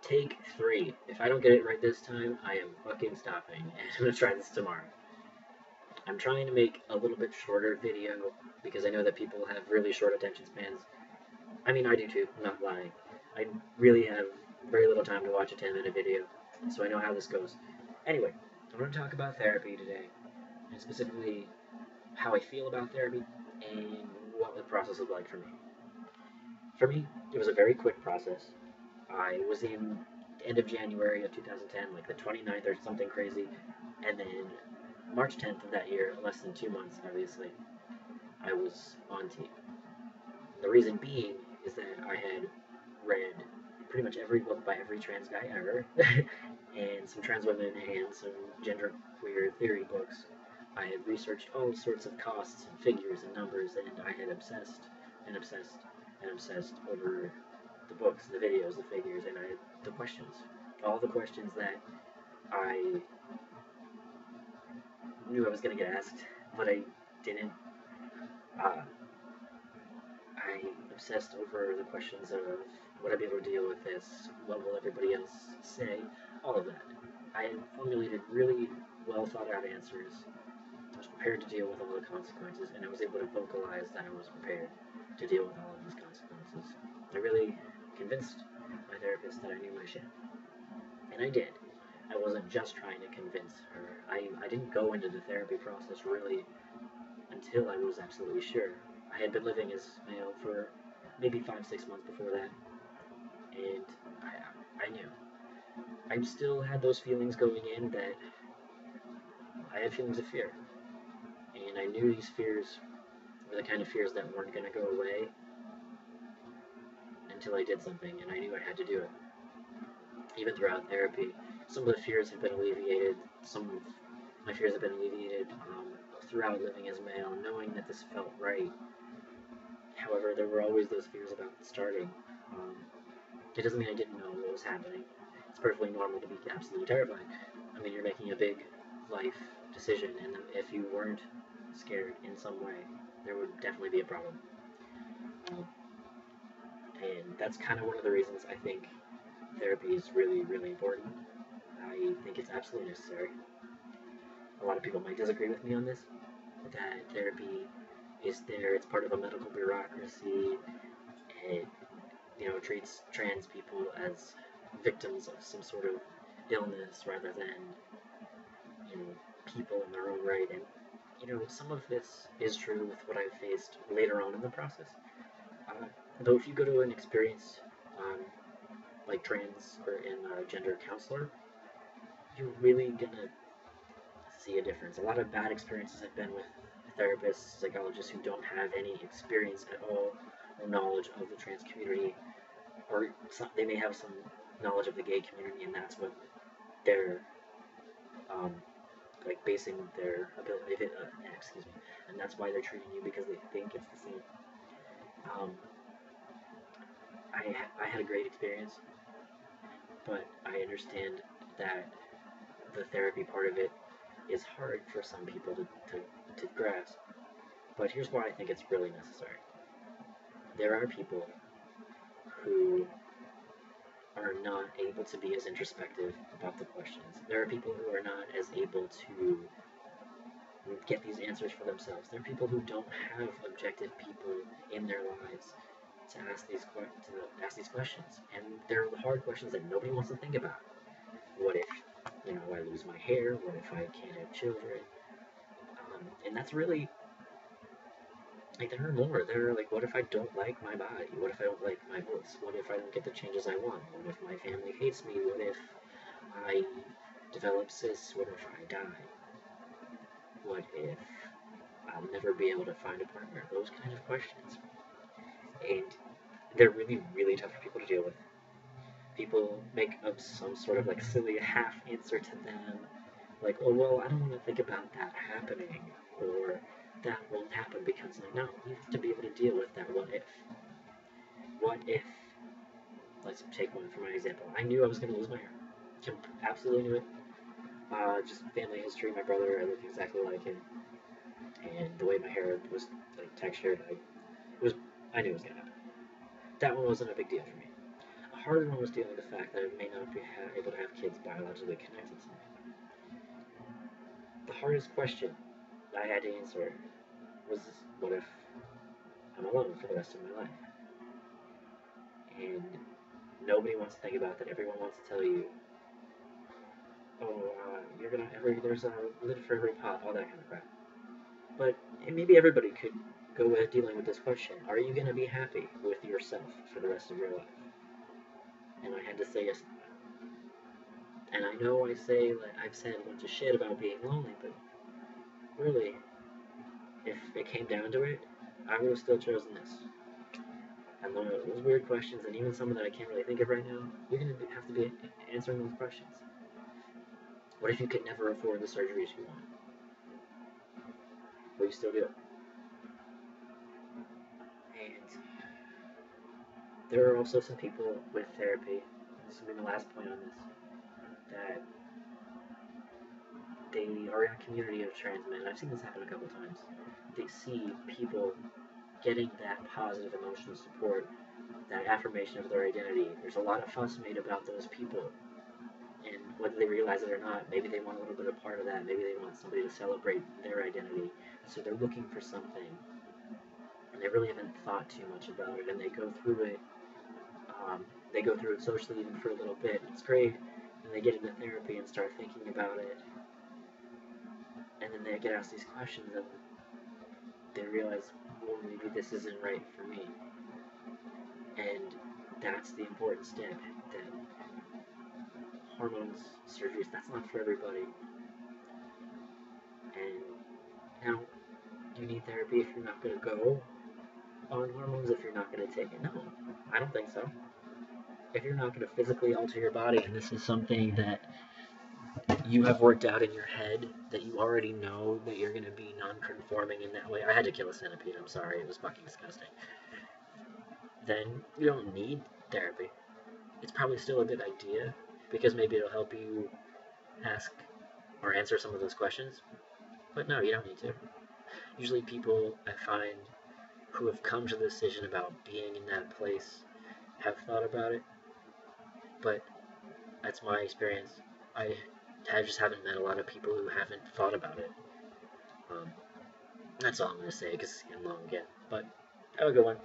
Take 3. If I don't get it right this time, I am fucking stopping, and I'm gonna try this tomorrow. I'm trying to make a little bit shorter video, because I know that people have really short attention spans. I mean, I do too, I'm not lying. I really have very little time to watch a 10-minute video, so I know how this goes. Anyway, I'm going to talk about therapy today, and specifically how I feel about therapy, and what the process was like for me. For me, it was a very quick process. I was in the end of January of 2010, like the 29th or something crazy, and then March 10th of that year, less than 2 months, obviously, I was on T. The reason being is that I had read pretty much every book by every trans guy ever, and some trans women and some genderqueer theory books. I had researched all sorts of costs and figures and numbers, and I had obsessed and obsessed and obsessed over the books, the videos, the figures, and the questions. All the questions that I knew I was going to get asked, but I didn't. I obsessed over the questions of would I be able to deal with this, what will everybody else say, all of that. I had formulated really well thought out answers. I was prepared to deal with all the consequences, and I was able to vocalize that I was prepared to deal with all of these consequences. I really convinced my therapist that I knew my shit. And I did. I wasn't just trying to convince her. I didn't go into the therapy process really until I was absolutely sure. I had been living as male for maybe 5-6 months before that, and I knew. I still had those feelings going in that I had feelings of fear, and I knew these fears were the kind of fears that weren't going to go away until I did something, and I knew I had to do it. Even throughout therapy, some of the fears have been alleviated, some of my fears have been alleviated throughout living as male, knowing that this felt right. However, there were always those fears about starting. It doesn't mean I didn't know what was happening. It's perfectly normal to be absolutely terrified. I mean, you're making a big life decision, and if you weren't scared in some way, there would definitely be a problem. And that's kind of one of the reasons I think therapy is really, really important. I think it's absolutely necessary. A lot of people might disagree with me on this, that therapy is there, it's part of a medical bureaucracy, it treats trans people as victims of some sort of illness rather than people in their own right. And some of this is true with what I've faced later on in the process. Though if you go to an experienced like trans or in a gender counselor, you're really gonna see a difference. A lot of bad experiences have been with therapists, psychologists who don't have any experience at all or knowledge of the trans community, or they may have some knowledge of the gay community, and that's what they're basing their ability, and that's why they're treating you, because they think it's the same. I had a great experience, but I understand that the therapy part of it is hard for some people to grasp. But here's why I think it's really necessary. There are people who are not able to be as introspective about the questions. There are people who are not as able to get these answers for themselves. There are people who don't have objective people in their lives to ask these questions. And they're the hard questions that nobody wants to think about. What if, I lose my hair? What if I can't have children? And that's really, there are more. There are what if I don't like my body? What if I don't like my voice? What if I don't get the changes I want? What if my family hates me? What if I develop cysts? What if I die? What if I'll never be able to find a partner? Those kind of questions. And they're really, really tough for people to deal with. People make up some sort of silly half answer to them, oh well, I don't want to think about that happening, or that won't happen, because no, you have to be able to deal with that what if, let's take one for my example. I knew I was going to lose my hair. Absolutely knew it. Just family history, my brother, I look exactly like him, and the way my hair was textured, I knew it was going to happen. That one wasn't a big deal for me. A harder one was dealing with the fact that I may not be able to have kids biologically connected to me. The hardest question I had to answer was, what if I'm alone for the rest of my life? And nobody wants to think about that. Everyone wants to tell you, oh, you're gonna there's a lid for every pot, all that kind of crap. But maybe everybody could go with dealing with this question: are you gonna be happy with yourself for the rest of your life? And I had to say yes. And I know I've said a bunch of shit about being lonely, but really, if it came down to it, I would have still chosen this. And those weird questions, and even some that I can't really think of right now, you're gonna have to be answering those questions. What if you could never afford the surgeries you want? Will you still do it? And there are also some people with therapy, this will be my last point on this, that they are in a community of trans men. I've seen this happen a couple times. They see people getting that positive emotional support, that affirmation of their identity. There's a lot of fuss made about those people, and whether they realize it or not, maybe they want a little bit of part of that. Maybe they want somebody to celebrate their identity. So they're looking for something, and they really haven't thought too much about it, and they go through it. They go through it socially even for a little bit. It's great, and they get into therapy and start thinking about it, and then they get asked these questions, and they realize, well, maybe this isn't right for me. And that's the important step, that hormones, surgeries, that's not for everybody. And now, do you need therapy if you're not going to go on hormones, if you're not going to take it? No, I don't think so. If you're not going to physically alter your body, and this is something that you have worked out in your head, that you already know that you're going to be non-conforming in that way. I had to kill a centipede, I'm sorry, it was fucking disgusting. Then you don't need therapy. It's probably still a good idea, because maybe it'll help you ask or answer some of those questions. But no, you don't need to. Usually people, I find, who have come to the decision about being in that place have thought about it, but that's my experience. I just haven't met a lot of people who haven't thought about it. That's all I'm going to say, because it's getting long again. But have a good one.